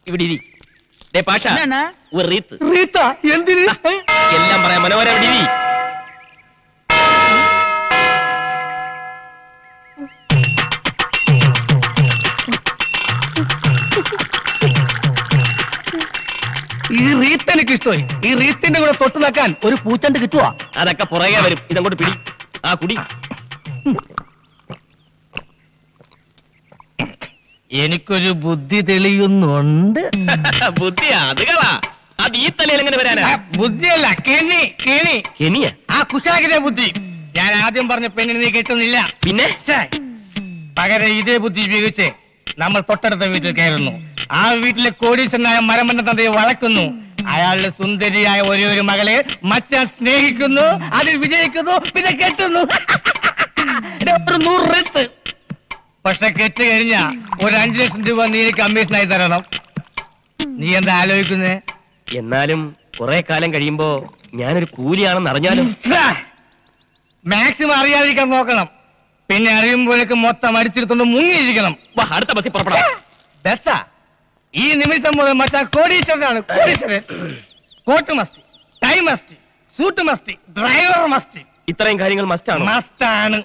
ഇവിടെ ഇരി. പാഷ ഒരു റീത്ത്. എന്തിന്? എല്ലാം പറയാം മനോഹര. ഇവിടെ ഇരി. ഈ റീത്ത് എനിക്ക് ഇഷ്ടമായി. ഈ റീത്തിന്റെ കൂടെ തൊട്ട് നിൽക്കാൻ ഒരു പൂച്ചണ്ട് കിട്ടുവാ. അതൊക്കെ പുറകെ വരും. ഇതങ്ങോട്ട് പിടി. ആ കുടി. എനിക്കൊരു ബുദ്ധി തെളിയുന്നുണ്ട്. ബുദ്ധിയാ? അത് കളാ. അത് ഈ തലയിൽ എങ്ങനെ വരാനാ? ബുദ്ധിയല്ല, കെണി. കെനിയ? ആ കുശാകിന്റെ ബുദ്ധി. ഞാൻ ആദ്യം പറഞ്ഞ പെണ്ണിന് നീ കിട്ടുന്നില്ല. പിന്നെ പകരം ഇതേ ബുദ്ധി ഉപയോഗിച്ച് നമ്മൾ തൊട്ടടുത്ത വീട്ടിൽ കയറുന്നു. ആ വീട്ടിലെ കോടീശ്വരനായ മരമന്ന തന്തയെ വളക്കുന്നു. അയാളുടെ സുന്ദരിയായ ഒരു മകളെ മച്ചാൻ സ്നേഹിക്കുന്നു, അതിൽ വിജയിക്കുന്നു, പിന്നെ കെട്ടുന്നു. ഒരു 100 റീത്ത്. പക്ഷെ കെട്ട് കഴിഞ്ഞ ഒരു 5 ലക്ഷം രൂപ നീ കമ്മീഷനായി തരണം. നീ എന്താ ആലോചിക്കുന്നേ? എന്നാലും കുറെ കാലം കഴിയുമ്പോ ഞാനൊരു കൂലിയാണെന്ന് അറിഞ്ഞാലും മാക്സിമം അറിയാതിരിക്കാൻ നോക്കണം. പിന്നെ അറിയുമ്പോഴേക്ക് മൊത്തം അടിച്ചിരുത്തോണ്ട് മുങ്ങിയിരിക്കണം. അടുത്ത ബസ്സിൽ പുറപ്പെടാം. ബസ്സാ? ഈ നിമിഷം മുതൽ മറ്റാ കോടീശ്വരനാണ്. കോടീശ്വരൻ. Coat must, tie must, suit must, driver must. ഇത്രയും കാര്യങ്ങൾ മസ്റ്റാണ്. മസ്റ്റാണ്.